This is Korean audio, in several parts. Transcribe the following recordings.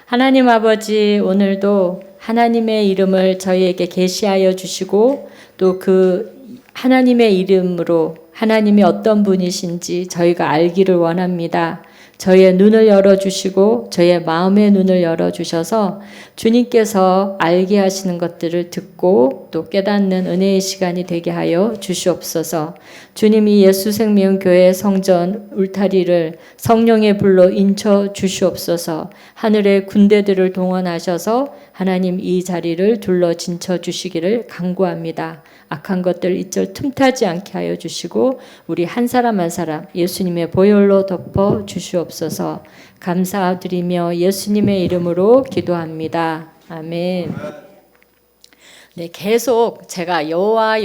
하나님 아버지, 오늘도 하나님의 이름을 저희에게 계시하여 주시고 또 그 하나님의 이름으로 하나님이 어떤 분이신지 저희가 알기를 원합니다. 저희의 눈을 열어주시고 저희의 마음의 눈을 열어주셔서 주님께서 알게 하시는 것들을 듣고 또 깨닫는 은혜의 시간이 되게 하여 주시옵소서. 주님이 예수생명교회 성전 울타리를 성령의 불로 인쳐 주시옵소서. 하늘의 군대들을 동원하셔서 하나님 이 자리를 둘러 진쳐 주시기를 간구합니다. 악한 것들 이절 틈타지 않게 하여 주시고 우리 한 사람 한 사람 예수님의 보혈로 덮어 주시옵소서. 감사드리며 예수님의 이름으로 기도합니다. 아멘. 네, 계속 제가 여호와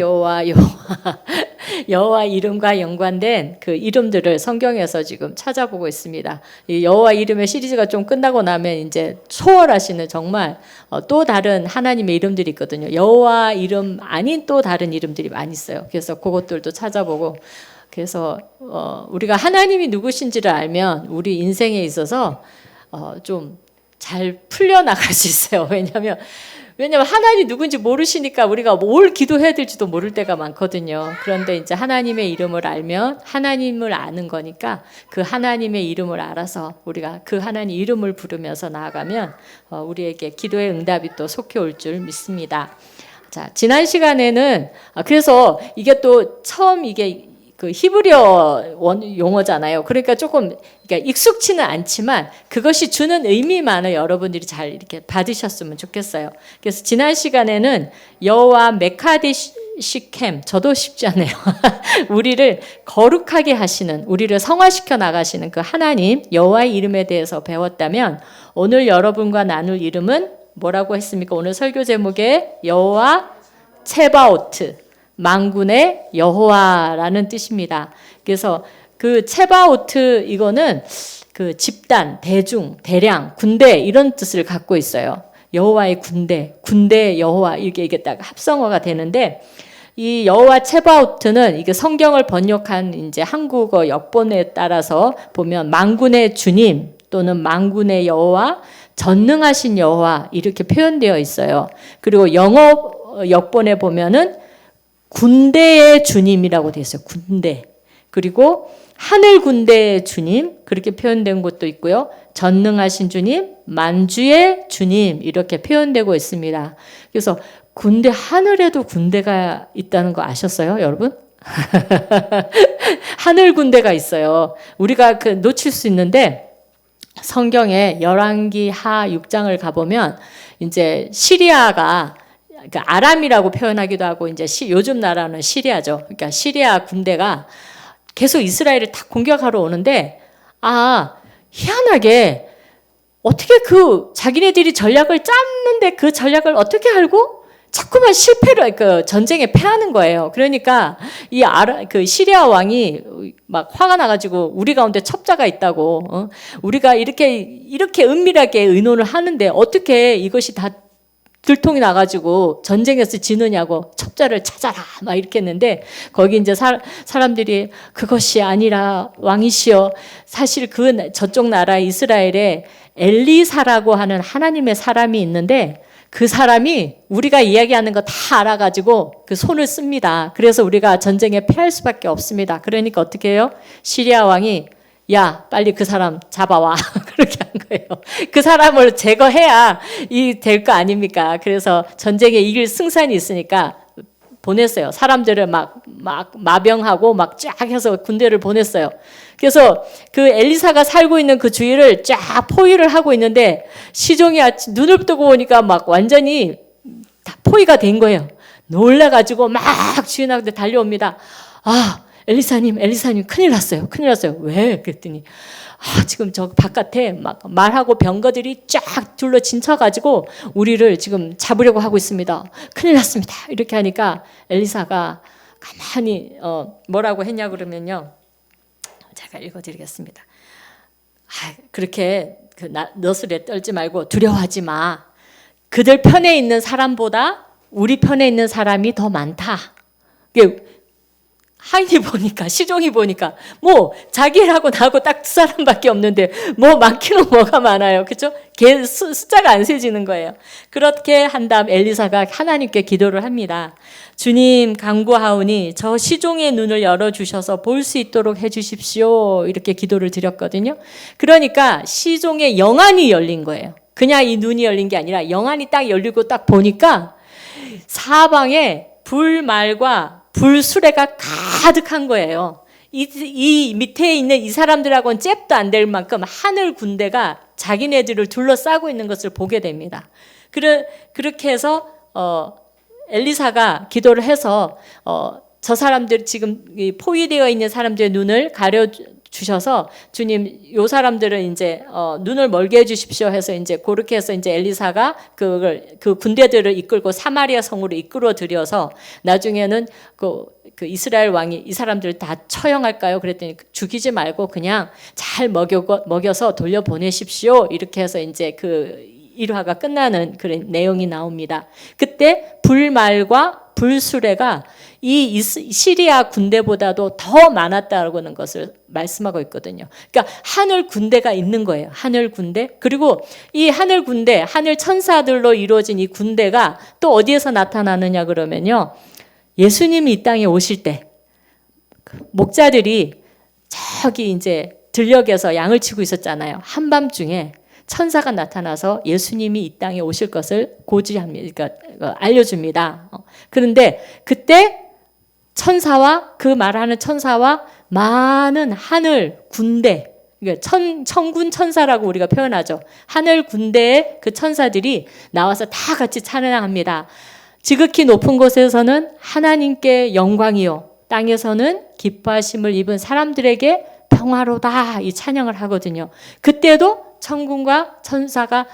이름과 연관된 그 이름들을 성경에서 지금 찾아보고 있습니다. 이 여호와 이름의 시리즈가 좀 끝나고 나면 이제 초월하시는 정말 또 다른 하나님의 이름들이 있거든요. 여호와 이름 아닌 또 다른 이름들이 많이 있어요. 그래서 그것들도 찾아보고 그래서 우리가 하나님이 누구신지를 알면 우리 인생에 있어서 좀 잘 풀려나갈 수 있어요. 왜냐하면 하나님이 누군지 모르시니까 우리가 뭘 기도해야 될지도 모를 때가 많거든요. 그런데 이제 하나님의 이름을 알면 하나님을 아는 거니까 그 하나님의 이름을 알아서 우리가 그 하나님 이름을 부르면서 나아가면 우리에게 기도의 응답이 또 속히 올 줄 믿습니다. 자, 지난 시간에는 그래서 이게 또 처음 이게 그 히브리어 용어잖아요. 그러니까 조금 익숙치는 않지만 그것이 주는 의미만을 여러분들이 잘 이렇게 받으셨으면 좋겠어요. 그래서 지난 시간에는 여호와 메카데시켐, 저도 쉽지 않네요. 우리를 거룩하게 하시는, 우리를 성화시켜 나가시는 그 하나님 여호와의 이름에 대해서 배웠다면 오늘 여러분과 나눌 이름은 뭐라고 했습니까? 오늘 설교 제목에 여호와 체바오트, 만군의 여호와라는 뜻입니다. 그래서 그 체바오트 이거는 그 집단, 대중, 대량, 군대 이런 뜻을 갖고 있어요. 여호와의 군대 여호와 이게 딱 합성어가 되는데 이 여호와 체바오트는 이게 성경을 번역한 이제 한국어 역본에 따라서 보면 만군의 주님 또는 만군의 여호와, 전능하신 여호와 이렇게 표현되어 있어요. 그리고 영어 역본에 보면은 군대의 주님이라고 되어 있어요. 군대. 그리고 하늘 군대의 주님 그렇게 표현된 곳도 있고요. 전능하신 주님, 만주의 주님 이렇게 표현되고 있습니다. 그래서 군대, 하늘에도 군대가 있다는 거 아셨어요, 여러분? 하늘 군대가 있어요. 우리가 놓칠 수 있는데 성경에 열왕기 하 6장을 가보면 이제 시리아가 그러니까 아람이라고 표현하기도 하고 이제 요즘 나라는 시리아죠. 그러니까 시리아 군대가 계속 이스라엘을 다 공격하러 오는데 희한하게 어떻게 그 자기네들이 전략을 짰는데 그 전략을 어떻게 알고 자꾸만 실패를 전쟁에 패하는 거예요. 그러니까 그 시리아 왕이 막 화가 나가지고 우리 가운데 첩자가 있다고 우리가 이렇게 은밀하게 의논을 하는데 어떻게 이것이 다 들통이 나가지고 전쟁에서 지느냐고 첩자를 찾아라 막 이렇게 했는데 거기 이제 사람들이 그것이 아니라 왕이시여 사실 저쪽 나라 이스라엘에 엘리사라고 하는 하나님의 사람이 있는데 그 사람이 우리가 이야기하는 거 다 알아가지고 그 손을 씁니다. 그래서 우리가 전쟁에 패할 수밖에 없습니다. 그러니까 어떻게 해요? 시리아 왕이 야, 빨리 그 사람 잡아와. 그렇게 한 거예요. 그 사람을 제거해야 될 거 아닙니까? 그래서 전쟁에 이길 승산이 있으니까 보냈어요. 사람들을 막 마병하고 막 쫙 해서 군대를 보냈어요. 그래서 그 엘리사가 살고 있는 그 주위를 쫙 포위를 하고 있는데 시종이 눈을 뜨고 보니까 막 완전히 다 포위가 된 거예요. 놀라가지고 막 주인한테 달려옵니다. 엘리사님 큰일 났어요. 왜? 그랬더니 지금 저 바깥에 막 말하고 병거들이 쫙 둘러 진쳐가지고 우리를 지금 잡으려고 하고 있습니다. 큰일 났습니다. 이렇게 하니까 엘리사가 가만히 뭐라고 했냐 그러면요. 제가 읽어드리겠습니다. 그렇게 너스레 떨지 말고 두려워하지 마. 그들 편에 있는 사람보다 우리 편에 있는 사람이 더 많다. 하인이 보니까, 시종이 보니까 뭐 자기하고 나하고 딱 두 사람밖에 없는데 뭐 많기는 뭐가 많아요. 그렇죠? 숫자가 안 세지는 거예요. 그렇게 한 다음 엘리사가 하나님께 기도를 합니다. 주님, 간구하오니 저 시종의 눈을 열어주셔서 볼 수 있도록 해주십시오. 이렇게 기도를 드렸거든요. 그러니까 시종의 영안이 열린 거예요. 그냥 이 눈이 열린 게 아니라 영안이 딱 열리고 딱 보니까 사방에 불말과 불수레가 가득한 거예요. 이 밑에 있는 이 사람들하고는 잽도 안 될 만큼 하늘 군대가 자기네들을 둘러싸고 있는 것을 보게 됩니다. 그렇게 해서 엘리사가 기도를 해서 저 사람들 지금 포위되어 있는 사람들의 눈을 가려 주셔서 주님, 요 사람들은 이제 눈을 멀게 해주십시오 해서 이제 그렇게 해서 이제 엘리사가 그 군대들을 이끌고 사마리아 성으로 이끌어 들여서 나중에는 그 이스라엘 왕이 이 사람들을 다 처형할까요? 그랬더니 죽이지 말고 그냥 잘 먹여서 돌려보내십시오. 이렇게 해서 이제 그 일화가 끝나는 그런 내용이 나옵니다. 그때 불말과 불수레가 이 시리아 군대보다도 더 많았다는 것을 말씀하고 있거든요. 그러니까 하늘 군대가 있는 거예요. 하늘 군대. 그리고 이 하늘 군대, 하늘 천사들로 이루어진 이 군대가 또 어디에서 나타나느냐 그러면요. 예수님이 이 땅에 오실 때 목자들이 저기 이제 들녘에서 양을 치고 있었잖아요. 한밤중에 천사가 나타나서 예수님이 이 땅에 오실 것을 고지합니다. 그러니까 알려줍니다. 그런데 그때 천사와 그 말하는 천사와 많은 하늘 군대, 그러니까 천군 천사라고 우리가 표현하죠. 하늘 군대의 그 천사들이 나와서 다 같이 찬양합니다. 지극히 높은 곳에서는 하나님께 영광이요, 땅에서는 기뻐하심을 입은 사람들에게 평화로다, 이 찬양을 하거든요. 그때도 천군과 천사가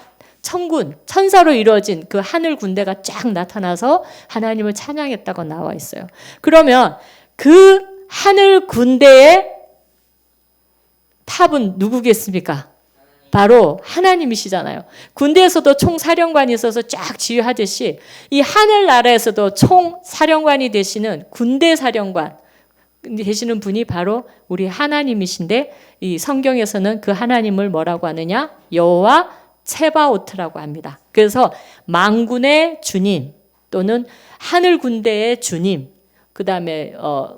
천사로 이루어진 그 하늘 군대가 쫙 나타나서 하나님을 찬양했다고 나와 있어요. 그러면 그 하늘 군대의 탑은 누구겠습니까? 바로 하나님이시잖아요. 군대에서도 총사령관이 있어서 쫙 지휘하듯이 이 하늘나라에서도 총사령관이 되시는 군대 사령관 되시는 분이 바로 우리 하나님이신데, 이 성경에서는 그 하나님을 뭐라고 하느냐? 여호와 체바오트라고 합니다. 그래서 만군의 주님 또는 하늘 군대의 주님, 그 다음에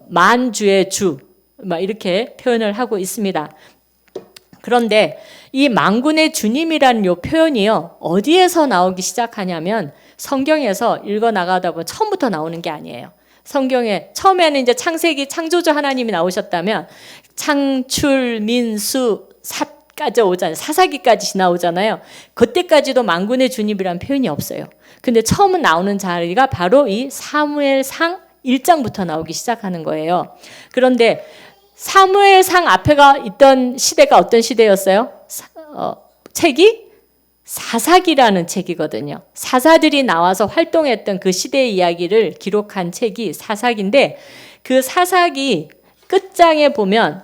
만주의 주, 막 이렇게 표현을 하고 있습니다. 그런데 이 만군의 주님이라는 요 표현이요, 어디에서 나오기 시작하냐면 성경에서 읽어 나가다 보면 처음부터 나오는 게 아니에요. 성경에 처음에는 이제 창세기 창조주 하나님이 나오셨다면 창출, 민수, 삿까지 오잖아요. 사사기까지 나오잖아요. 그때까지도 만군의 주님이라는 표현이 없어요. 근데 처음 나오는 자리가 바로 이 사무엘상 1장부터 나오기 시작하는 거예요. 그런데 사무엘상 앞에가 있던 시대가 어떤 시대였어요? 책이 사사기라는 책이거든요. 사사들이 나와서 활동했던 그 시대의 이야기를 기록한 책이 사사기인데, 그 사사기 끝자락에 보면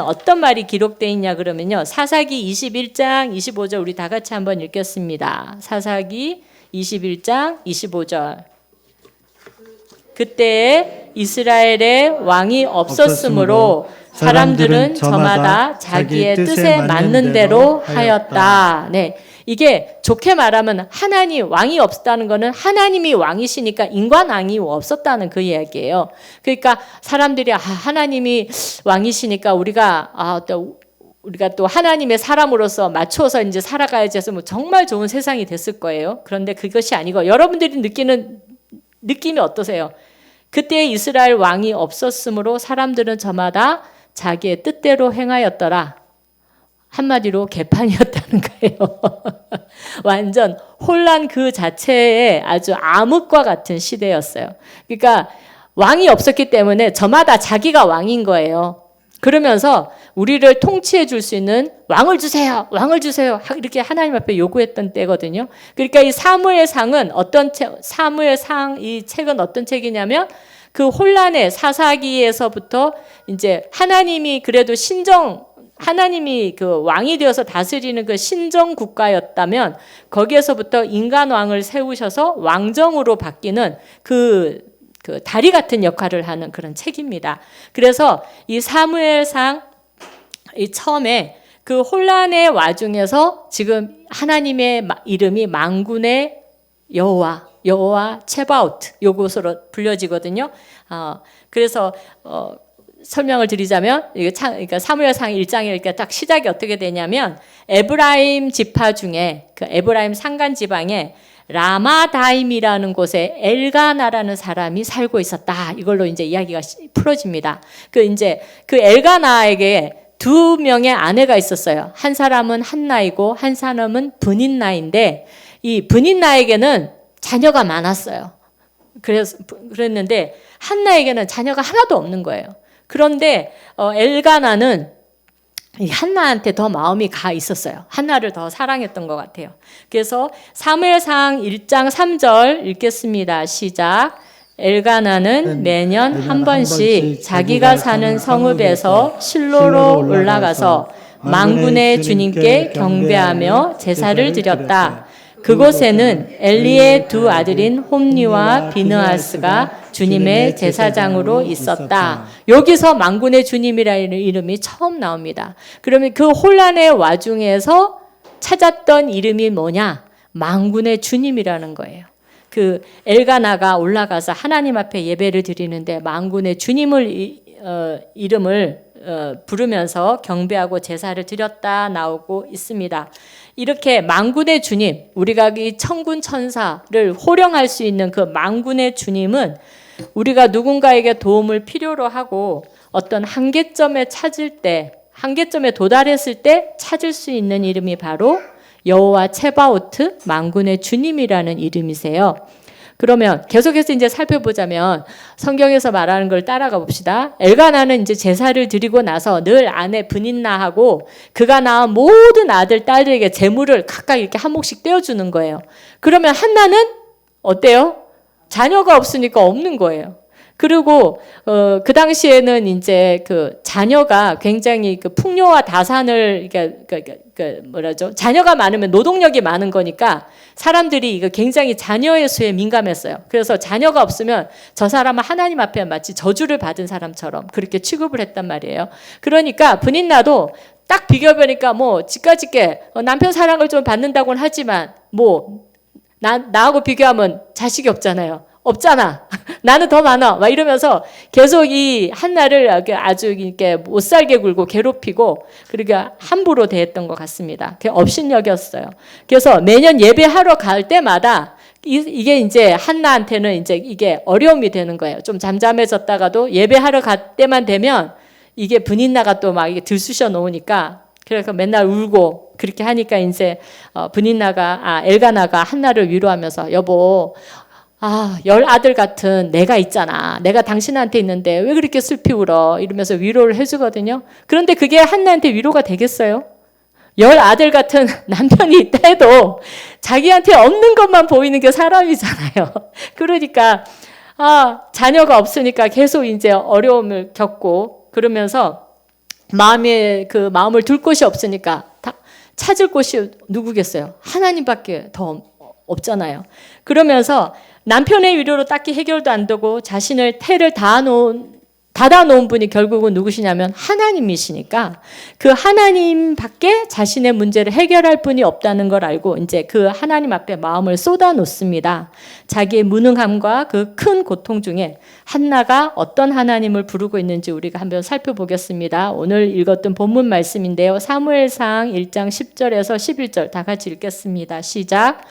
어떤 말이 기록되어 있냐 그러면요. 사사기 21장 25절 우리 다 같이 한번 읽겠습니다. 사사기 21장 25절. 그때 이스라엘에 왕이 없었으므로 사람들은 저마다 자기의 뜻에 맞는 대로 하였다. 네. 이게 좋게 말하면 하나님 왕이 없었다는 거는 하나님이 왕이시니까 인간 왕이 없었다는 그 이야기예요. 그러니까 사람들이 하나님이 왕이시니까 우리가 또 하나님의 사람으로서 맞춰서 이제 살아가야지 해서 뭐 정말 좋은 세상이 됐을 거예요. 그런데 그것이 아니고 여러분들이 느끼는 느낌이 어떠세요? 그때 이스라엘 왕이 없었으므로 사람들은 저마다 자기의 뜻대로 행하였더라. 한마디로 개판이었다는 거예요. 완전 혼란 그 자체에 아주 암흑과 같은 시대였어요. 그러니까 왕이 없었기 때문에 저마다 자기가 왕인 거예요. 그러면서 우리를 통치해 줄 수 있는 왕을 주세요. 왕을 주세요. 이렇게 하나님 앞에 요구했던 때거든요. 그러니까 이 사무엘상은 사무엘상 이 책은 어떤 책이냐면 그 혼란의 사사기에서부터 이제 하나님이 그래도 하나님이 그 왕이 되어서 다스리는 그 신정 국가였다면 거기에서부터 인간 왕을 세우셔서 왕정으로 바뀌는 그 그 다리 같은 역할을 하는 그런 책입니다. 그래서 이 사무엘상 이 처음에 그 혼란의 와중에서 지금 하나님의 이름이 만군의 여호와 체바오트 요것으로 불려지거든요. 그래서 설명을 드리자면 그러니까 사무엘상 1장에 이렇게 딱 시작이 어떻게 되냐면 에브라임 지파 중에 그 에브라임 산간 지방에 라마다임이라는 곳에 엘가나라는 사람이 살고 있었다. 이걸로 이제 이야기가 풀어집니다. 그 엘가나에게 두 명의 아내가 있었어요. 한 사람은 한나이고 한 사람은 브닌나인데 이 브닌나에게는 자녀가 많았어요. 그랬는데 한나에게는 자녀가 하나도 없는 거예요. 그런데 엘가나는 이 한나한테 더 마음이 가 있었어요. 한나를 더 사랑했던 것 같아요. 그래서 사무엘상 1장 3절 읽겠습니다. 시작. 엘가나는 매년 한 번씩 자기가 사는 성읍에서 실로로 올라가서 만군의 주님께 경배하며 제사를 드렸다. 그곳에는 엘리의 두 아들인 홈니와 비느하스가 주님의 제사장으로 있었다. 여기서 만군의 주님이라는 이름이 처음 나옵니다. 그러면 그 혼란의 와중에서 찾았던 이름이 뭐냐? 만군의 주님이라는 거예요. 그 엘가나가 올라가서 하나님 앞에 예배를 드리는데 만군의 주님을 이름을 부르면서 경배하고 제사를 드렸다 나오고 있습니다. 이렇게 만군의 주님, 우리가 이 천군 천사를 호령할 수 있는 그 만군의 주님은 우리가 누군가에게 도움을 필요로 하고 어떤 한계점에 한계점에 도달했을 때 찾을 수 있는 이름이 바로 여호와 체바오트 만군의 주님이라는 이름이세요. 그러면 계속해서 이제 살펴보자면 성경에서 말하는 걸 따라가 봅시다. 엘가나는 이제 제사를 드리고 나서 늘 아내 브닌나하고 그가 낳은 모든 아들, 딸들에게 제물을 각각 이렇게 한 몫씩 떼어주는 거예요. 그러면 한나는 어때요? 자녀가 없으니까 없는 거예요. 그리고 그 당시에는 이제 그 자녀가 굉장히 그 풍요와 다산을 자녀가 많으면 노동력이 많은 거니까 사람들이 이거 굉장히 자녀의 수에 민감했어요. 그래서 자녀가 없으면 저 사람은 하나님 앞에 마치 저주를 받은 사람처럼 그렇게 취급을 했단 말이에요. 그러니까 브닌나도 딱 비교해보니까 뭐 지까짓게 남편 사랑을 좀 받는다고는 하지만 뭐 나하고 비교하면 자식이 없잖아요. 없잖아. 나는 더 많아. 막 이러면서 계속 이 한나를 아주 이렇게 못 살게 굴고 괴롭히고 그러니까 함부로 대했던 것 같습니다. 업신여겼어요. 그래서 매년 예배하러 갈 때마다 이게 이제 한나한테는 이제 이게 어려움이 되는 거예요. 좀 잠잠해졌다가도 예배하러 갈 때만 되면 이게 브닌나가 또 막 들쑤셔 놓으니까 그래서 맨날 울고 그렇게 하니까 이제 엘가나가 한나를 위로하면서 여보, 열 아들 같은 내가 있잖아. 내가 당신한테 있는데 왜 그렇게 슬피 울어? 이러면서 위로를 해주거든요. 그런데 그게 한나한테 위로가 되겠어요? 열 아들 같은 남편이 있다 해도 자기한테 없는 것만 보이는 게 사람이잖아요. 그러니까 자녀가 없으니까 계속 이제 어려움을 겪고 그러면서 마음을 둘 곳이 없으니까 찾을 곳이 누구겠어요? 하나님밖에 더 없잖아요. 그러면서 남편의 위로로 딱히 해결도 안 되고 자신을 태를 닫아놓은 분이 결국은 누구시냐면 하나님이시니까 그 하나님밖에 자신의 문제를 해결할 분이 없다는 걸 알고 이제 그 하나님 앞에 마음을 쏟아놓습니다. 자기의 무능함과 그 큰 고통 중에 한나가 어떤 하나님을 부르고 있는지 우리가 한번 살펴보겠습니다. 오늘 읽었던 본문 말씀인데요. 사무엘상 1장 10절에서 11절 다 같이 읽겠습니다. 시작.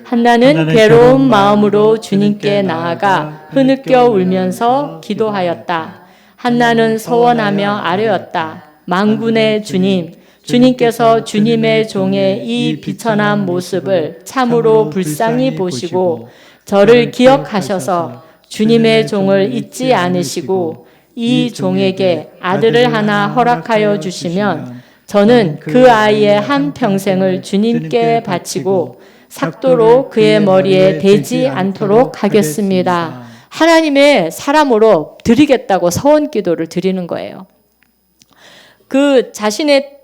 한나는 괴로운 마음으로 주님께 나아가 흐느껴 울면서 기도하였다. 한나는 서원하며 아뢰었다. 만군의 주님, 주님께서 주님의 종의 이 비천한 모습을 참으로 불쌍히 보시고 저를 기억하셔서 주님의 종을 잊지 않으시고 이 종에게 아들을 하나 허락하여 주시면 저는 그 아이의 한 평생을 주님께 바치고 삭도로 그의 머리에 대지 않도록 하겠습니다. 하나님의 사람으로 드리겠다고 서원 기도를 드리는 거예요. 그 자신의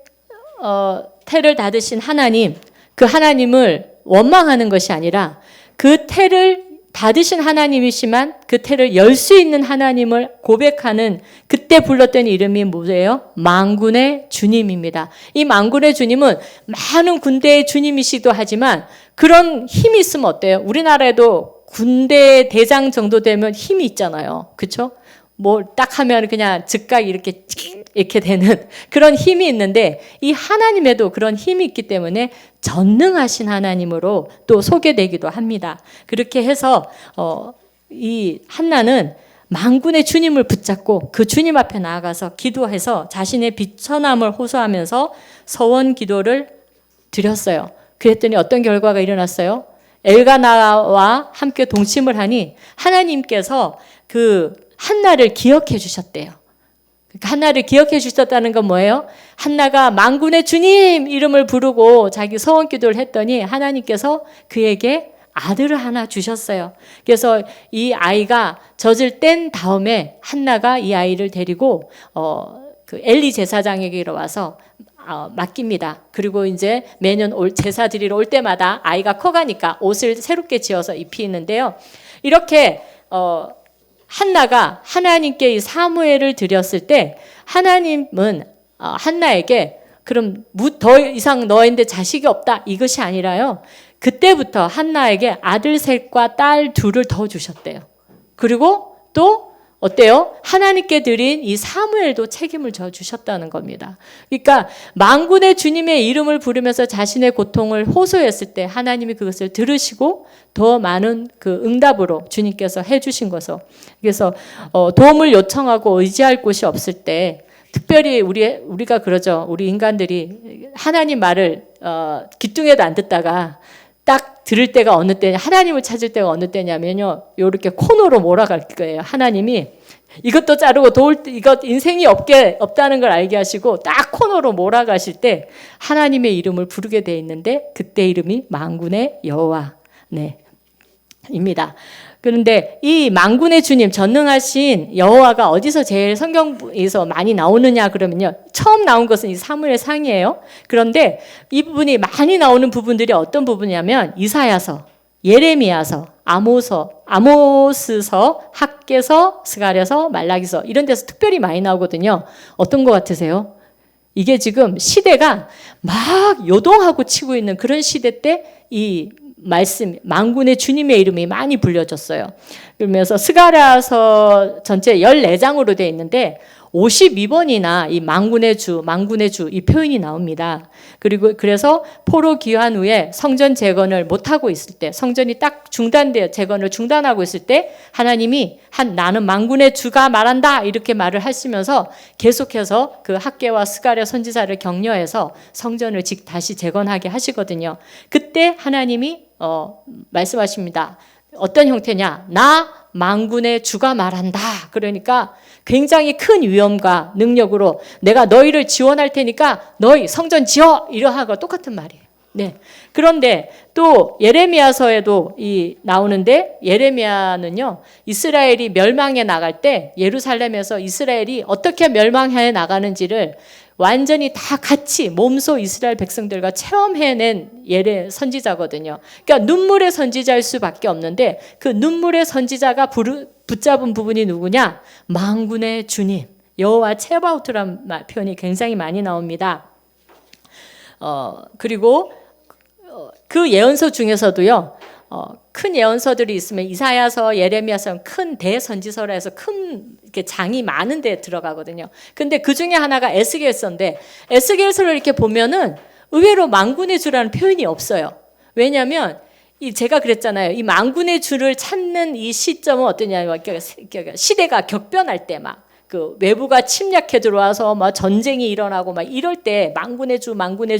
태를 닫으신 하나님, 그 하나님을 원망하는 것이 아니라 그 태를 닫으신 하나님이시만 그 태를 열 수 있는 하나님을 고백하는 그때 불렀던 이름이 뭐예요? 만군의 주님입니다. 이 만군의 주님은 많은 군대의 주님이시기도 하지만 그런 힘이 있으면 어때요? 우리나라에도 군대 대장 정도 되면 힘이 있잖아요. 그렇죠? 뭐 딱 하면 그냥 즉각 이렇게 되는 그런 힘이 있는데 이 하나님에도 그런 힘이 있기 때문에 전능하신 하나님으로 또 소개되기도 합니다. 그렇게 해서 이 한나는 만군의 주님을 붙잡고 그 주님 앞에 나아가서 기도해서 자신의 비천함을 호소하면서 서원 기도를 드렸어요. 그랬더니 어떤 결과가 일어났어요? 엘가나와 함께 동침을 하니 하나님께서 그 한나를 기억해 주셨대요. 그러니까 한나를 기억해 주셨다는 건 뭐예요? 한나가 만군의 주님 이름을 부르고 자기 서원 기도를 했더니 하나님께서 그에게 아들을 하나 주셨어요. 그래서 이 아이가 젖을 뗀 다음에 한나가 이 아이를 데리고 그 엘리 제사장에게로 와서 맡깁니다. 그리고 이제 매년 제사 드리러 올 때마다 아이가 커가니까 옷을 새롭게 지어서 입히는데요. 이렇게 한나가 하나님께 이 사무엘을 드렸을 때 하나님은 한나에게 그럼 더 이상 너인데 자식이 없다 이것이 아니라요. 그때부터 한나에게 아들 셋과 딸 둘을 더 주셨대요. 그리고 또 어때요? 하나님께 드린 이 사무엘도 책임을 져 주셨다는 겁니다. 그러니까 만군의 주님의 이름을 부르면서 자신의 고통을 호소했을 때 하나님이 그것을 들으시고 더 많은 그 응답으로 주님께서 해주신 것을. 그래서 도움을 요청하고 의지할 곳이 없을 때 특별히 우리가 그러죠. 우리 인간들이 하나님 말을 귀뚱해도 안 듣다가 딱 들을 때가 어느 때냐, 하나님을 찾을 때가 어느 때냐면요, 이렇게 코너로 몰아갈 거예요. 하나님이 이것도 자르고 이것 인생이 없다는 걸 알게 하시고 딱 코너로 몰아가실 때 하나님의 이름을 부르게 돼 있는데 그때 이름이 만군의 여호와 입니다. 그런데 이 만군의 주님 전능하신 여호와가 어디서 제일 성경에서 많이 나오느냐 그러면요. 처음 나온 것은 이 사무엘 상이에요. 그런데 이 부분이 많이 나오는 부분들이 어떤 부분이냐면 이사야서, 예레미야서, 아모스서, 학개서, 스가랴서, 말라기서 이런 데서 특별히 많이 나오거든요. 어떤 것 같으세요? 이게 지금 시대가 막 요동하고 치고 있는 그런 시대 때 이 말씀, 만군의 주님의 이름이 많이 불려졌어요. 그러면서 스가랴서 전체 14장으로 되어 있는데 52번이나 이 만군의 주 이 표현이 나옵니다. 그리고 그래서 포로 귀환 후에 성전 재건을 못하고 있을 때, 성전이 딱 재건을 중단하고 있을 때 하나님이 나는 만군의 주가 말한다 이렇게 말을 하시면서 계속해서 그 학개와 스가랴 선지자를 격려해서 성전을 다시 재건하게 하시거든요. 그때 하나님이 말씀하십니다. 어떤 형태냐? 나 만군의 주가 말한다. 그러니까 굉장히 큰 위엄과 능력으로 내가 너희를 지원할 테니까 너희 성전 지어 이러하고 똑같은 말이에요. 네. 그런데 또 예레미야서에도 나오는데 예레미야는요 이스라엘이 멸망해 나갈 때 예루살렘에서 이스라엘이 어떻게 멸망해 나가는지를 완전히 다 같이 몸소 이스라엘 백성들과 체험해낸 선지자거든요. 그러니까 눈물의 선지자일 수밖에 없는데 그 눈물의 선지자가 붙잡은 부분이 누구냐? 만군의 주님, 여호와 체바오트란 표현이 굉장히 많이 나옵니다. 그리고 그 예언서 중에서도요. 큰 예언서들이 있으면 이사야서, 예레미야서 큰 대선지서라 해서 큰 이렇게 장이 많은 데 들어가거든요. 근데 그 중에 하나가 에스겔서인데 에스겔서를 이렇게 보면은 의외로 만군의 주라는 표현이 없어요. 왜냐하면 제가 그랬잖아요. 이 만군의 주를 찾는 이 시점은 어떠냐면 시대가 격변할 때 그 외부가 침략해 들어와서 전쟁이 일어나고 이럴 때 만군의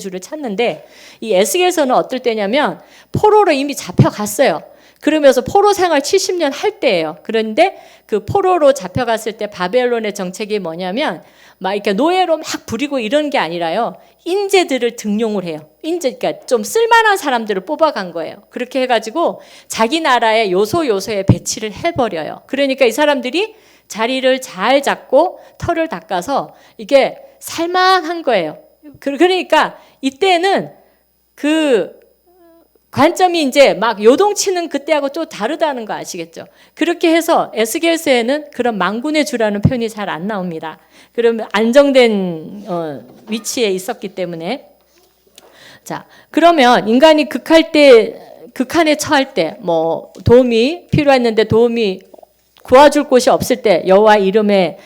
주를 찾는데 이 에스겔서는 어떨 때냐면 포로로 이미 잡혀갔어요. 그러면서 포로 생활 70년 할 때예요. 그런데 그 포로로 잡혀갔을 때 바벨론의 정책이 뭐냐면 이렇게 노예로 부리고 이런 게 아니라요. 인재들을 등용을 해요. 그러니까 좀 쓸만한 사람들을 뽑아간 거예요. 그렇게 해가지고 자기 나라의 요소에 배치를 해버려요. 그러니까 이 사람들이 자리를 잘 잡고 털을 닦아서 이게 살만한 거예요. 그러니까 이때는 그 관점이 이제 막 요동치는 그때하고 또 다르다는 거 아시겠죠? 그렇게 해서 에스겔서에는 그런 망군의 주라는 표현이 잘 안 나옵니다. 그러면 안정된 위치에 있었기 때문에. 자, 그러면 인간이 극한에 처할 때, 뭐 도움이 필요했는데 도움이 구해줄 곳이 없을 때 여호와 이름에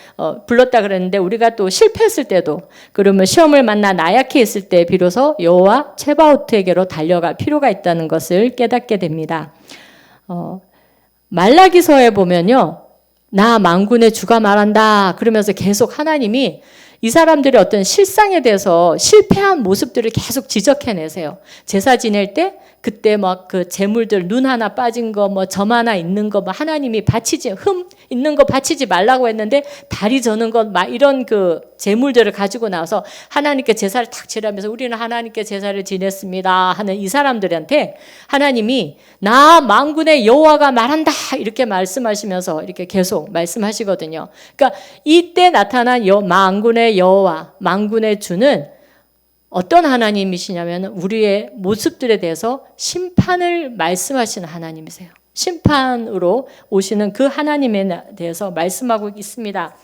불렀다 그랬는데, 우리가 또 실패했을 때도, 그러면 시험을 만나 나약해 있을 때 비로소 여호와 체바오트에게로 달려갈 필요가 있다는 것을 깨닫게 됩니다. 말라기서에 보면요, 나 만군의 주가 말한다 그러면서 계속 하나님이 이 사람들의 어떤 실상에 대해서 실패한 모습들을 계속 지적해내세요. 제사 지낼 때 그때 막 그 재물들, 눈 하나 빠진 거, 뭐 점 하나 있는 거, 뭐 하나님이 흠 있는 거 바치지 말라고 했는데 다리 저는 것, 막 이런 그 재물들을 가지고 나와서 하나님께 제사를 탁 지내면서 우리는 하나님께 제사를 지냈습니다 하는 이 사람들한테 하나님이 나 만군의 여호와가 말한다 이렇게 말씀하시면서 이렇게 계속 말씀하시거든요. 그러니까 이때 나타난 만군의 여호와, 만군의 주는 어떤 하나님이시냐면 우리의 모습들에 대해서 심판을 말씀하시는 하나님이세요. 심판으로 오시는 그 하나님에 대해서 말씀하고 있습니다.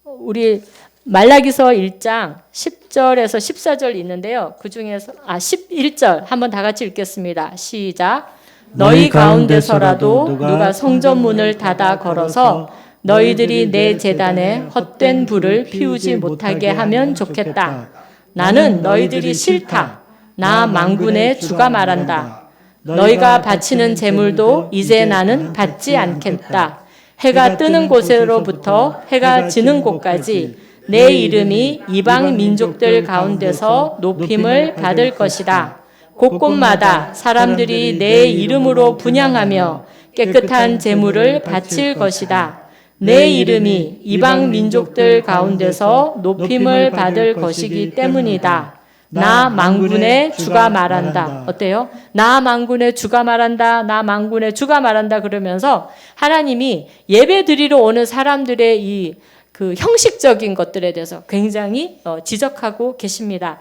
우리 말라기서 1장 10절에서 14절 있는데요. 그 중에서 11절 한번 다 같이 읽겠습니다. 시작. 너희 가운데서라도 누가 성전문을 닫아 걸어서 너희들이 내 제단에 헛된 불을 피우지 못하게 하면 좋겠다. 나는 너희들이 싫다. 나 만군의 주가 말한다. 너희가 바치는 제물도 이제 나는 받지 않겠다. 해가 뜨는 곳으로부터 해가 지는 곳까지 내 이름이 이방 민족들 가운데서 높임을 받을 것이다. 곳곳마다 사람들이 내 이름으로 분향하며 깨끗한 제물을 바칠 것이다. 내 이름이 이방 민족들 가운데서 높임을 받을 것이기 때문이다. 나 만군의 주가 말한다. 어때요? 나 만군의 주가 말한다. 나 만군의 주가 말한다. 그러면서 하나님이 예배 드리러 오는 사람들의 이 그 형식적인 것들에 대해서 굉장히 지적하고 계십니다.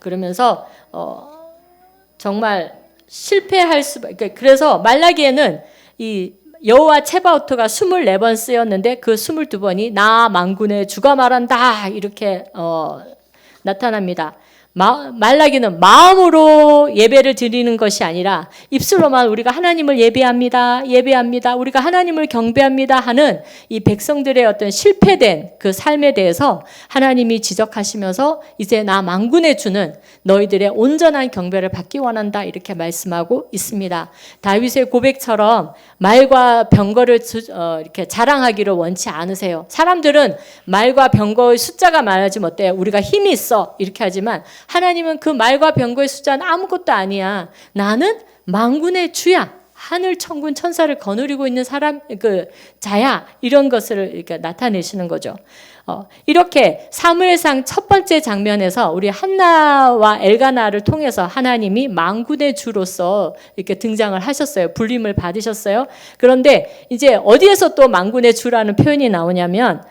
그러면서 정말 실패할 수밖에. 그래서 말라기에는 이 여호와 체바오트가 24번 쓰였는데 그 22번이 나 만군의 주가 말한다 이렇게 나타납니다. 말라기는 마음으로 예배를 드리는 것이 아니라 입술로만 우리가 하나님을 예배합니다. 우리가 하나님을 경배합니다 하는 이 백성들의 어떤 실패된 그 삶에 대해서 하나님이 지적하시면서 이제 나 만군의 주는 너희들의 온전한 경배를 받기 원한다 이렇게 말씀하고 있습니다. 다윗의 고백처럼 말과 병거를 이렇게 자랑하기를 원치 않으세요. 사람들은 말과 병거의 숫자가 많아지면 어때요? 우리가 힘이 있어 이렇게 하지만 하나님은 그 말과 병거의 숫자는 아무것도 아니야. 나는 만군의 주야. 하늘 천군 천사를 거느리고 있는 사람, 자야. 이런 것을 이렇게 나타내시는 거죠. 이렇게 사무엘상 첫 번째 장면에서 우리 한나와 엘가나를 통해서 하나님이 만군의 주로서 이렇게 등장을 하셨어요. 불림을 받으셨어요. 그런데 이제 어디에서 또 만군의 주라는 표현이 나오냐면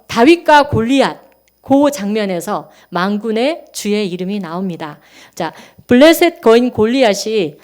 다윗과 골리앗. 그 장면에서 만군의 주의 이름이 나옵니다. 자, 블레셋 거인 골리앗이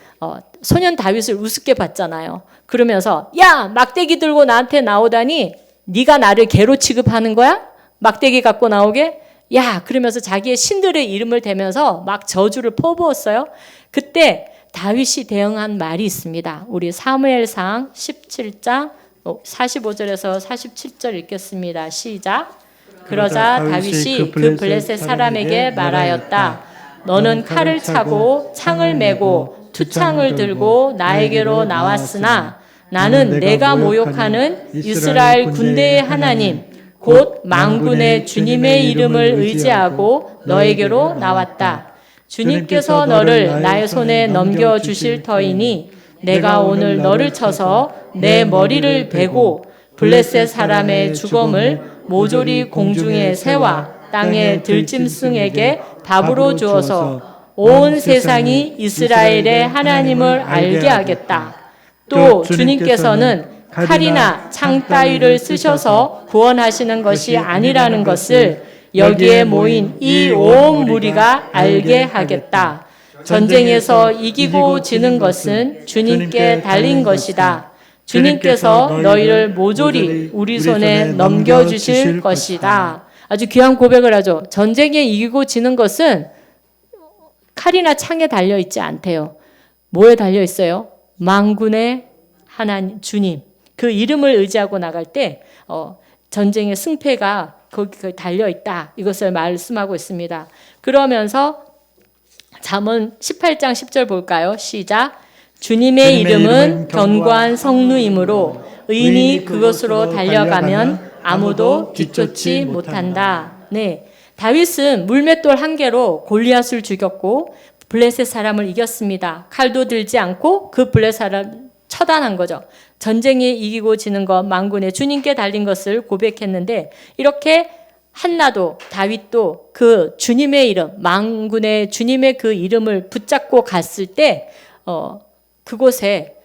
소년 다윗을 우습게 봤잖아요. 그러면서 야, 막대기 들고 나한테 나오다니 네가 나를 개로 취급하는 거야? 막대기 갖고 나오게? 야, 그러면서 자기의 신들의 이름을 대면서 막 저주를 퍼부었어요. 그때 다윗이 대응한 말이 있습니다. 우리 사무엘상 17장 45절에서 47절 읽겠습니다. 시작. 그러자 다윗이 그 블레셋 사람에게 말하였다. 너는 칼을 차고 창을 메고 투창을 들고 나에게로 나왔으나 나는 내가 모욕하는 이스라엘 군대의 하나님 곧 만군의 주님의 이름을 의지하고 너에게로 나왔다. 주님께서 너를 나의 손에 넘겨주실 터이니 내가 오늘 너를 쳐서 내 머리를 베고 블레셋 사람의 주검을 모조리 공중의 새와 땅의 들짐승에게 답으로 주어서 온 세상이 이스라엘의 하나님을 알게 하겠다. 또 주님께서는 칼이나 창 따위를 쓰셔서 구원하시는 것이 아니라는 것을 여기에 모인 이 온 무리가 알게 하겠다. 전쟁에서 이기고 지는 것은 주님께 달린 것이다. 주님께서 너희를 모조리 우리 손에 넘겨주실 것이다. 아주 귀한 고백을 하죠. 전쟁에 이기고 지는 것은 칼이나 창에 달려있지 않대요. 뭐에 달려있어요? 만군의 하나님, 주님. 그 이름을 의지하고 나갈 때 전쟁의 승패가 거기 달려있다. 이것을 말씀하고 있습니다. 그러면서 잠언 18장 10절 볼까요? 시작. 주님의 이름은 견고한 성루이므로 의인이 그것으로 달려가면 아무도 뒤쫓지 못한다. 네, 다윗은 물맷돌 한 개로 골리앗을 죽였고 블레셋 사람을 이겼습니다. 칼도 들지 않고 그 블레셋 사람 처단한 거죠. 전쟁에 이기고 지는 것, 만군의 주님께 달린 것을 고백했는데 이렇게 한나도 다윗도 그 주님의 이름, 만군의 주님의 그 이름을 붙잡고 갔을 때 그곳에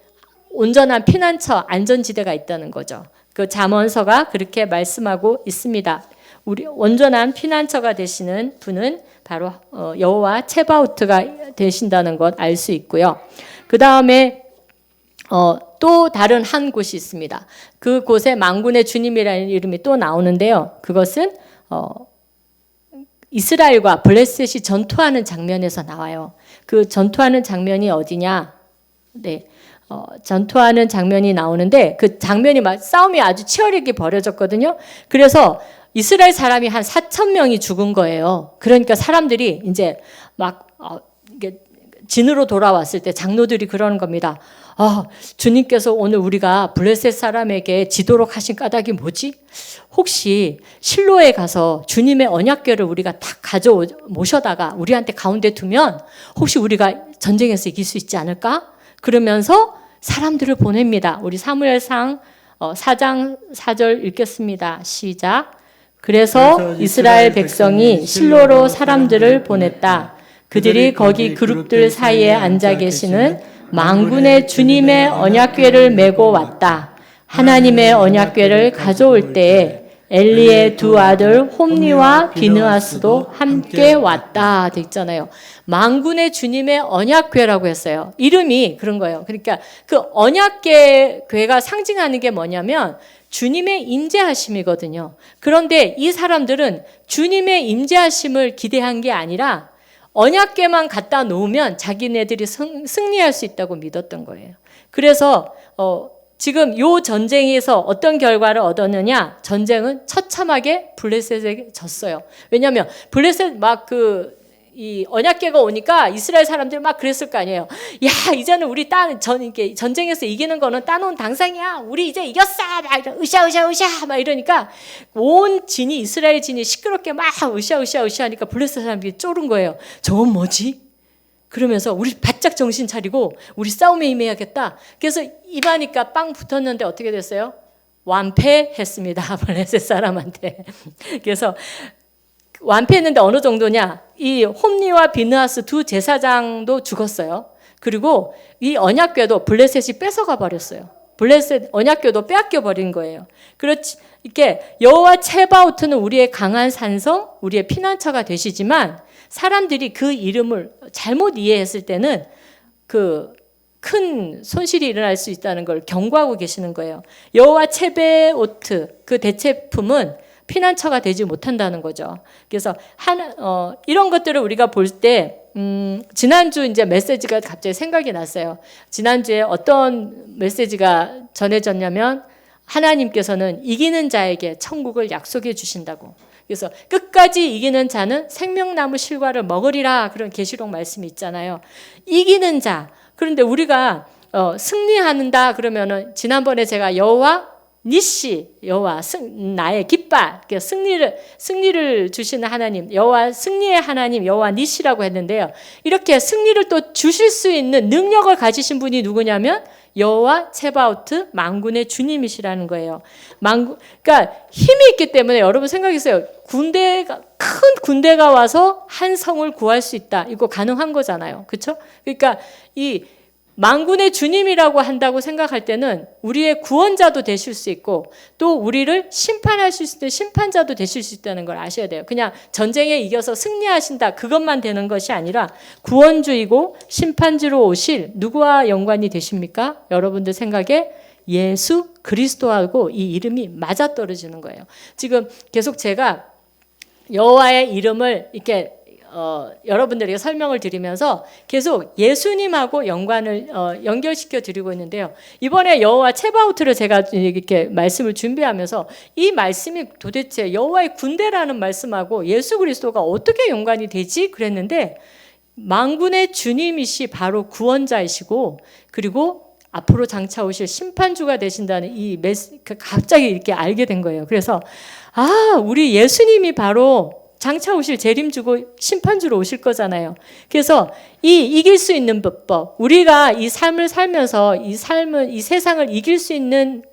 온전한 피난처, 안전지대가 있다는 거죠. 그 잠언서가 그렇게 말씀하고 있습니다. 우리 온전한 피난처가 되시는 분은 바로 여호와 체바오트가 되신다는 것 알 수 있고요. 그 다음에 또 다른 한 곳이 있습니다. 그 곳에 만군의 주님이라는 이름이 또 나오는데요. 그것은 이스라엘과 블레셋이 전투하는 장면에서 나와요. 그 전투하는 장면이 어디냐? 네, 전투하는 장면이 나오는데 그 장면이 싸움이 아주 치열하게 벌어졌거든요. 그래서 이스라엘 사람이 한 4,000명이 죽은 거예요. 그러니까 사람들이 이제 막 이게 진으로 돌아왔을 때 장로들이 그러는 겁니다. 주님께서 오늘 우리가 블레셋 사람에게 지도록 하신 까닭이 뭐지? 혹시 실로에 가서 주님의 언약궤를 우리가 다 모셔다가 우리한테 가운데 두면 혹시 우리가 전쟁에서 이길 수 있지 않을까? 그러면서 사람들을 보냅니다. 우리 사무엘상 4장 4절 읽겠습니다. 시작. 그래서 이스라엘 백성이 실로로 사람들을 보냈다. 그들이 거기 그룹들 사이에 앉아 계시는 만군의 주님의 언약궤를 메고 왔다. 하나님의 언약궤를 가져올 때에 엘리의 두 아들 홈니와 비느하스도 함께 왔다 돼 있잖아요. 만군의 주님의 언약궤라고 했어요. 이름이 그런 거예요. 그러니까 그 언약궤가 상징하는 게 뭐냐면 주님의 임재하심이거든요. 그런데 이 사람들은 주님의 임재하심을 기대한 게 아니라 언약궤만 갖다 놓으면 자기네들이 승리할 수 있다고 믿었던 거예요. 그래서 지금 요 전쟁에서 어떤 결과를 얻었느냐? 전쟁은 처참하게 블레셋에게 졌어요. 왜냐하면 블레셋 이 언약궤가 오니까 이스라엘 사람들 막 그랬을 거 아니에요. 야, 이제는 우리 전쟁에서 이기는 거는 따놓은 당상이야. 우리 이제 이겼어. 막 으쌰 막 이러니까 온 진이 이스라엘 진이 시끄럽게 막 으쌰 하니까 블레셋 사람들이 쫄은 거예요. 저건 뭐지? 그러면서 우리 바짝 정신 차리고 우리 싸움에 임해야겠다. 그래서 임하니까 빵 붙었는데 어떻게 됐어요? 완패했습니다. 블레셋 사람한테. 그래서 완패했는데 어느 정도냐? 이 홈니와 비느하스 두 제사장도 죽었어요. 그리고 이 언약궤도 블레셋이 뺏어가 버렸어요. 블레셋 언약궤도 빼앗겨 버린 거예요. 그렇지, 이렇게 여호와 체바오트는 우리의 강한 산성, 우리의 피난처가 되시지만 사람들이 그 이름을 잘못 이해했을 때는 그 큰 손실이 일어날 수 있다는 걸 경고하고 계시는 거예요. 여호와 체바오트 그 대체품은 피난처가 되지 못한다는 거죠. 그래서 이런 것들을 우리가 볼 때 지난주 이제 메시지가 갑자기 생각이 났어요. 지난주에 어떤 메시지가 전해졌냐면 하나님께서는 이기는 자에게 천국을 약속해 주신다고. 그래서 끝까지 이기는 자는 생명나무 실과를 먹으리라 그런 계시록 말씀이 있잖아요. 이기는 자. 그런데 우리가 승리한다 그러면은 지난번에 제가 여호와 니시, 여호와 나의 깃발, 승리를 주시는 하나님, 여호와 승리의 하나님, 여호와 니시라고 했는데요. 이렇게 승리를 또 주실 수 있는 능력을 가지신 분이 누구냐면 여호와 체바오트 만군의 주님이시라는 거예요. 그러니까 힘이 있기 때문에 여러분 생각했어요. 큰 군대가 와서 한 성을 구할 수 있다. 이거 가능한 거잖아요. 그렇죠? 그러니까 이 만군의 주님이라고 한다고 생각할 때는 우리의 구원자도 되실 수 있고 또 우리를 심판하실 수 있는 심판자도 되실 수 있다는 걸 아셔야 돼요. 그냥 전쟁에 이겨서 승리하신다 그것만 되는 것이 아니라 구원주이고 심판주로 오실 누구와 연관이 되십니까? 여러분들 생각에 예수 그리스도하고 이 이름이 맞아떨어지는 거예요. 지금 계속 제가 여호와의 이름을 이렇게 여러분들에게 설명을 드리면서 계속 예수님하고 연결시켜 드리고 있는데요. 이번에 여호와 체바오트를 제가 이렇게 말씀을 준비하면서 이 말씀이 도대체 여호와의 군대라는 말씀하고 예수 그리스도가 어떻게 연관이 되지? 그랬는데 만군의 주님이시 바로 구원자이시고 그리고 앞으로 장차 오실 심판주가 되신다는 이 갑자기 이렇게 알게 된 거예요. 그래서 우리 예수님이 바로 장차 오실 재림주고 심판주로 오실 거잖아요. 그래서 이길 수 있는 법, 우리가 이 삶을 살면서 이 세상을 이길 수 있는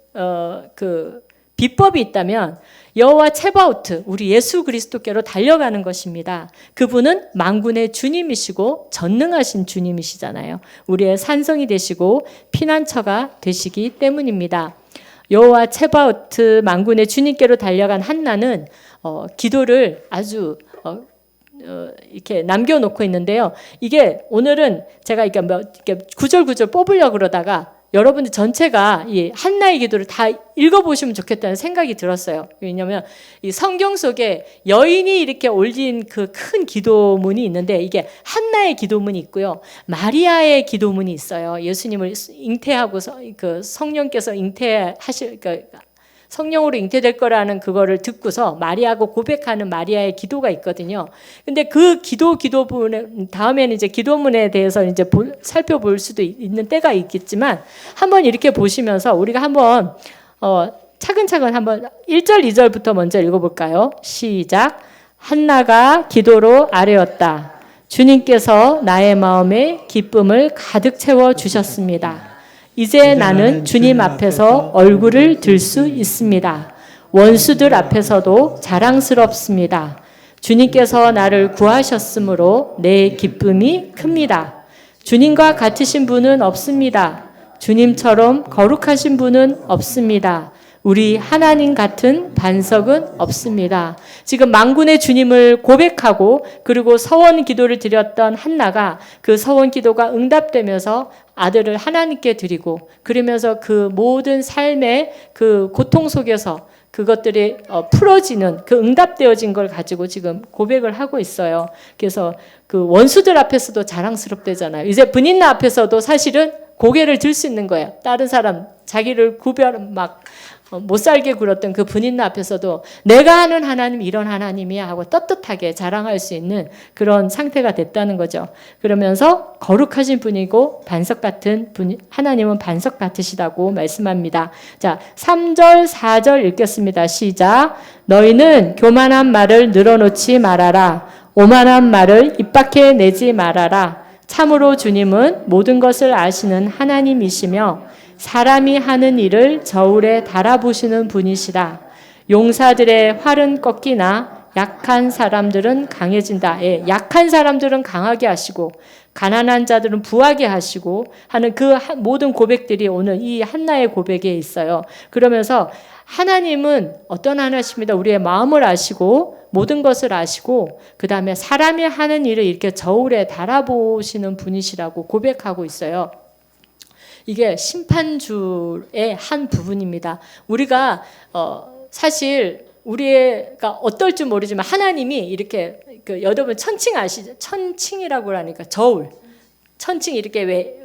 그 비법이 있다면 여호와 체바오트, 우리 예수 그리스도께로 달려가는 것입니다. 그분은 만군의 주님이시고 전능하신 주님이시잖아요. 우리의 산성이 되시고 피난처가 되시기 때문입니다. 여호와 체바오트 만군의 주님께로 달려간 한나는 기도를 아주 이렇게 남겨놓고 있는데요. 이게 오늘은 제가 이렇게 구절구절 뽑으려고 그러다가 여러분들 전체가 이 한나의 기도를 다 읽어보시면 좋겠다는 생각이 들었어요. 왜냐하면 이 성경 속에 여인이 이렇게 올린 그 큰 기도문이 있는데 이게 한나의 기도문이 있고요. 마리아의 기도문이 있어요. 예수님을 잉태하고서 그 성령께서 성령으로 잉태될 거라는 그거를 듣고서 마리아하고 고백하는 마리아의 기도가 있거든요. 근데 그 기도문 다음에는 이제 기도문에 대해서 이제 살펴볼 수도 있는 때가 있겠지만 한번 이렇게 보시면서 우리가 한번 차근차근 한번 1절, 2절부터 먼저 읽어볼까요? 시작. 한나가 기도로 아뢰었다. 주님께서 나의 마음에 기쁨을 가득 채워 주셨습니다. 이제 나는 주님 앞에서 얼굴을 들 수 있습니다. 원수들 앞에서도 자랑스럽습니다. 주님께서 나를 구하셨으므로 내 기쁨이 큽니다. 주님과 같으신 분은 없습니다. 주님처럼 거룩하신 분은 없습니다. 우리 하나님 같은 반석은 없습니다. 지금 만군의 주님을 고백하고 그리고 서원 기도를 드렸던 한나가 그 서원 기도가 응답되면서 아들을 하나님께 드리고 그러면서 그 모든 삶의 그 고통 속에서 그것들이 풀어지는 그 응답되어진 걸 가지고 지금 고백을 하고 있어요. 그래서 그 원수들 앞에서도 자랑스럽대잖아요. 이제 분인나 앞에서도 사실은 고개를 들 수 있는 거예요. 다른 사람 자기를 못 살게 굴었던 그 분인나 앞에서도 내가 아는 하나님 이런 하나님이야 하고 떳떳하게 자랑할 수 있는 그런 상태가 됐다는 거죠. 그러면서 거룩하신 분이고 반석 같은 분, 하나님은 반석 같으시다고 말씀합니다. 자, 3절, 4절 읽겠습니다. 시작. 너희는 교만한 말을 늘어놓지 말아라. 오만한 말을 입 밖에 내지 말아라. 참으로 주님은 모든 것을 아시는 하나님이시며 사람이 하는 일을 저울에 달아보시는 분이시다. 용사들의 활은 꺾이나 약한 사람들은 강해진다. 예, 약한 사람들은 강하게 하시고 가난한 자들은 부하게 하시고 하는 그 모든 고백들이 오늘 이 한나의 고백에 있어요. 그러면서 하나님은 어떤 하나님이십니다. 우리의 마음을 아시고 모든 것을 아시고 그 다음에 사람이 하는 일을 이렇게 저울에 달아보시는 분이시라고 고백하고 있어요. 이게 심판주의 한 부분입니다. 우리가 사실 우리가 어떨지 모르지만 하나님이 이렇게 여러분 천칭 아시죠? 천칭이라고 하니까 저울. 천칭 이렇게 왜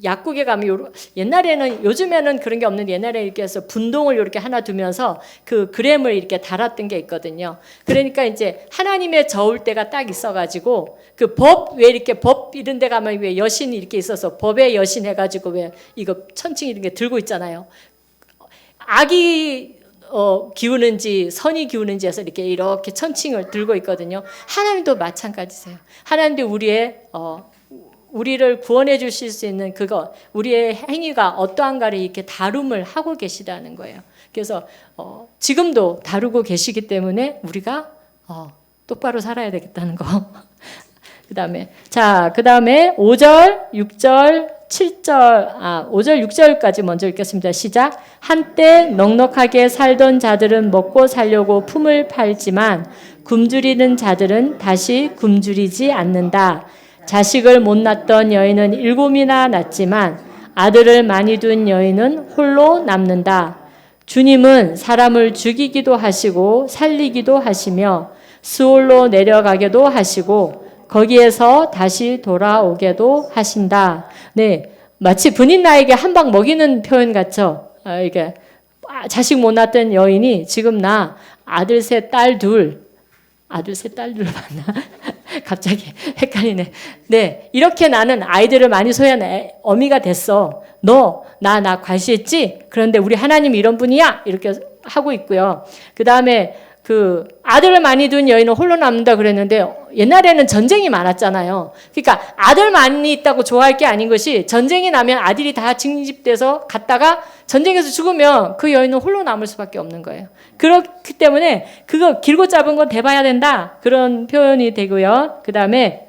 약국에 가면 옛날에는 요즘에는 그런 게 없는데 옛날에 이렇게 해서 분동을 이렇게 하나 두면서 그 그램을 이렇게 달았던 게 있거든요. 그러니까 이제 하나님의 저울대가 딱 있어가지고 그 법 왜 이렇게 법 이런 데 가면 왜 여신이 이렇게 있어서 법의 여신 해가지고 왜 이거 천칭 이런 게 들고 있잖아요. 악이 기우는지 선이 기우는지 해서 이렇게 천칭을 들고 있거든요. 하나님도 마찬가지세요. 하나님도 우리를 구원해 주실 수 있는 그거 우리의 행위가 어떠한가를 이렇게 다룸을 하고 계시다는 거예요. 그래서 지금도 다루고 계시기 때문에 우리가 똑바로 살아야 되겠다는 거. 그다음에 5절, 6절, 5절 6절까지 먼저 읽겠습니다. 시작. 한때 넉넉하게 살던 자들은 먹고 살려고 품을 팔지만 굶주리는 자들은 다시 굶주리지 않는다. 자식을 못 낳던 여인은 7이나 낳지만 아들을 많이 둔 여인은 홀로 남는다. 주님은 사람을 죽이기도 하시고 살리기도 하시며 스올로 내려가게도 하시고 거기에서 다시 돌아오게도 하신다. 네, 마치 분인 나에게 한 방 먹이는 표현 같죠? 이게 자식 못 낳던 여인이 지금 나 아들 셋, 딸 둘 맞나? 갑자기 헷갈리네. 네, 이렇게 나는 아이들을 많이 소유한 어미가 됐어. 너, 나 과시했지? 그런데 우리 하나님 이런 분이야? 이렇게 하고 있고요. 그 다음에 그 아들을 많이 둔 여인은 홀로 남는다 그랬는데 옛날에는 전쟁이 많았잖아요. 그러니까 아들 많이 있다고 좋아할 게 아닌 것이 전쟁이 나면 아들이 다 징집돼서 갔다가 전쟁에서 죽으면 그 여인은 홀로 남을 수밖에 없는 거예요. 그렇기 때문에 그거 길고 짧은 건 대봐야 된다. 그런 표현이 되고요. 그 다음에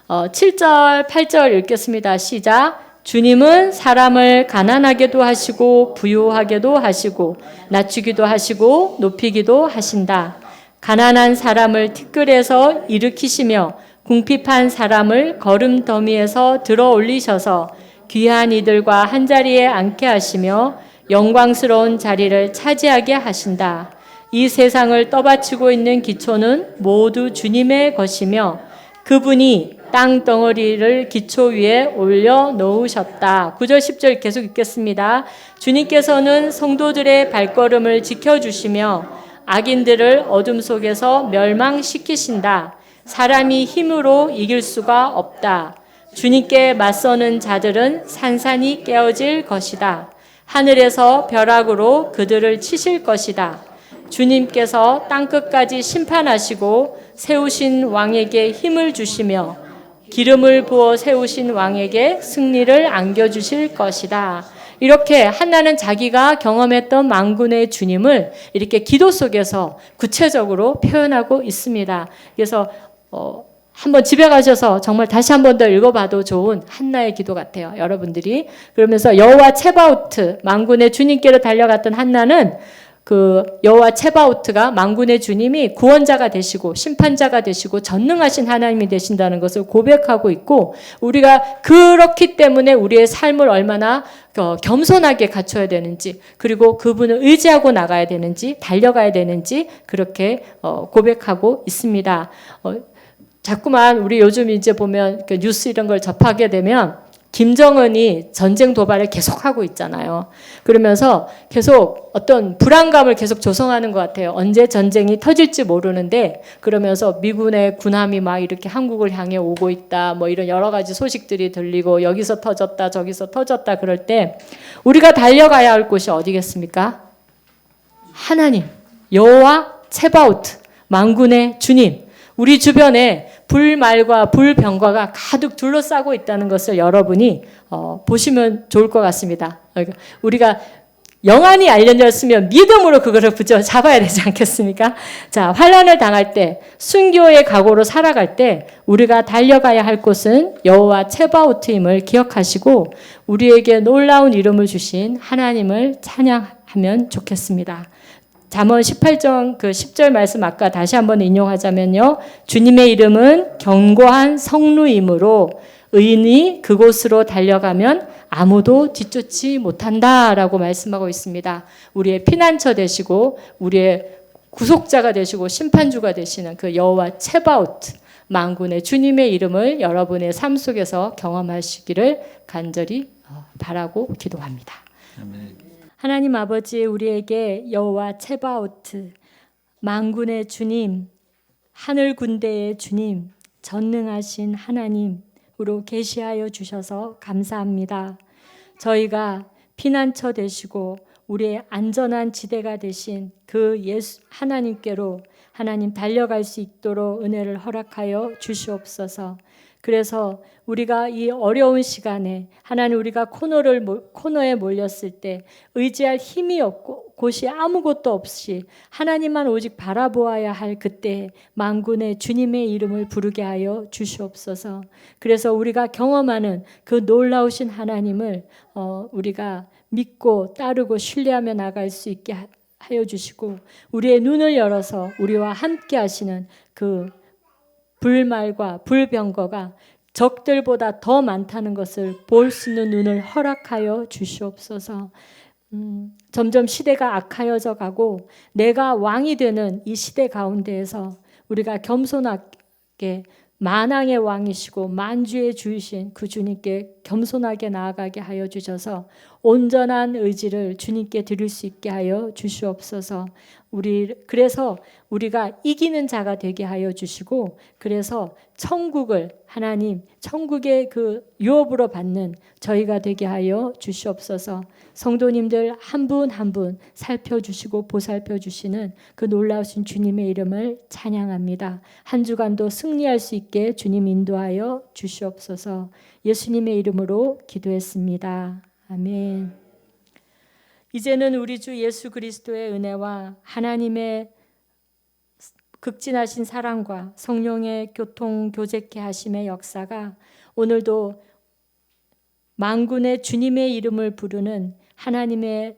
7절, 8절 읽겠습니다. 시작. 주님은 사람을 가난하게도 하시고 부유하게도 하시고 낮추기도 하시고 높이기도 하신다. 가난한 사람을 티끌에서 일으키시며 궁핍한 사람을 거름더미에서 들어 올리셔서 귀한 이들과 한자리에 앉게 하시며 영광스러운 자리를 차지하게 하신다. 이 세상을 떠받치고 있는 기초는 모두 주님의 것이며 그분이 땅덩어리를 기초 위에 올려놓으셨다. 9절 10절 계속 읽겠습니다. 주님께서는 성도들의 발걸음을 지켜주시며 악인들을 어둠 속에서 멸망시키신다. 사람이 힘으로 이길 수가 없다. 주님께 맞서는 자들은 산산이 깨어질 것이다. 하늘에서 벼락으로 그들을 치실 것이다. 주님께서 땅끝까지 심판하시고 세우신 왕에게 힘을 주시며 기름을 부어 세우신 왕에게 승리를 안겨주실 것이다. 이렇게 한나는 자기가 경험했던 만군의 주님을 이렇게 기도 속에서 구체적으로 표현하고 있습니다. 그래서 한번 집에 가셔서 정말 다시 한 번 더 읽어봐도 좋은 한나의 기도 같아요. 여러분들이. 그러면서 여호와 체바오트 만군의 주님께로 달려갔던 한나는 그 여호와 체바오트가 만군의 주님이 구원자가 되시고 심판자가 되시고 전능하신 하나님이 되신다는 것을 고백하고 있고 우리가 그렇기 때문에 우리의 삶을 얼마나 겸손하게 갖춰야 되는지 그리고 그분을 의지하고 나가야 되는지 달려가야 되는지 그렇게 고백하고 있습니다. 자꾸만 우리 요즘 이제 보면 그 뉴스 이런 걸 접하게 되면 김정은이 전쟁 도발을 계속하고 있잖아요. 그러면서 계속 어떤 불안감을 계속 조성하는 것 같아요. 언제 전쟁이 터질지 모르는데 그러면서 미군의 군함이 막 이렇게 한국을 향해 오고 있다. 뭐 이런 여러 가지 소식들이 들리고 여기서 터졌다 저기서 터졌다 그럴 때 우리가 달려가야 할 곳이 어디겠습니까? 하나님, 여호와 체바오트, 만군의 주님. 우리 주변에 불말과 불병과가 가득 둘러싸고 있다는 것을 여러분이 보시면 좋을 것 같습니다. 우리가 영안이 알려졌으면 믿음으로 그거를 붙잡아야 되지 않겠습니까? 자, 환난을 당할 때 순교의 각오로 살아갈 때 우리가 달려가야 할 곳은 여호와 체바오트임을 기억하시고 우리에게 놀라운 이름을 주신 하나님을 찬양하면 좋겠습니다. 잠언 18장 그 10절 말씀 아까 다시 한번 인용하자면요. 주님의 이름은 견고한 성루이므로 의인이 그곳으로 달려가면 아무도 뒤쫓지 못한다라고 말씀하고 있습니다. 우리의 피난처 되시고 우리의 구속자가 되시고 심판주가 되시는 그 여호와 체바오트 만군의 주님의 이름을 여러분의 삶 속에서 경험하시기를 간절히 바라고 기도합니다. 아멘. 하나님 아버지 우리에게 여호와 체바오트 만군의 주님 하늘 군대의 주님 전능하신 하나님으로 계시하여 주셔서 감사합니다. 저희가 피난처 되시고 우리의 안전한 지대가 되신 그 예수 하나님께로 하나님 달려갈 수 있도록 은혜를 허락하여 주시옵소서. 그래서 우리가 이 어려운 시간에 하나님 우리가 코너에 몰렸을 때 의지할 힘이 없고 곳이 아무것도 없이 하나님만 오직 바라보아야 할 그때 만군의 주님의 이름을 부르게 하여 주시옵소서. 그래서 우리가 경험하는 그 놀라우신 하나님을 우리가 믿고 따르고 신뢰하며 나갈 수 있게 하여 주시고 우리의 눈을 열어서 우리와 함께 하시는 그 불말과 불병거가 적들보다 더 많다는 것을 볼 수 있는 눈을 허락하여 주시옵소서. 점점 시대가 악하여져 가고 내가 왕이 되는 이 시대 가운데에서 우리가 겸손하게 만왕의 왕이시고 만주의 주이신 그 주님께 겸손하게 나아가게 하여 주셔서 온전한 의지를 주님께 드릴 수 있게 하여 주시옵소서. 그래서 우리가 이기는 자가 되게 하여 주시고 그래서 하나님 천국의 그 유업으로 받는 저희가 되게 하여 주시옵소서. 성도님들 한 분 한 분 살펴주시고 보살펴주시는 그 놀라우신 주님의 이름을 찬양합니다. 한 주간도 승리할 수 있게 주님 인도하여 주시옵소서. 예수님의 이름으로 기도했습니다. 아멘. 이제는 우리 주 예수 그리스도의 은혜와 하나님의 극진하신 사랑과 성령의 교통교제케 하심의 역사가 오늘도 만군의 주님의 이름을 부르는 하나님의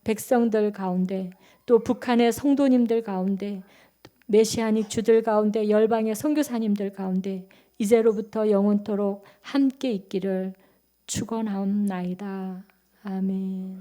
백성들 가운데 또 북한의 성도님들 가운데 메시아닉 주들 가운데 열방의 선교사님들 가운데 이제로부터 영원토록 함께 있기를 축원하옵나이다. 아멘.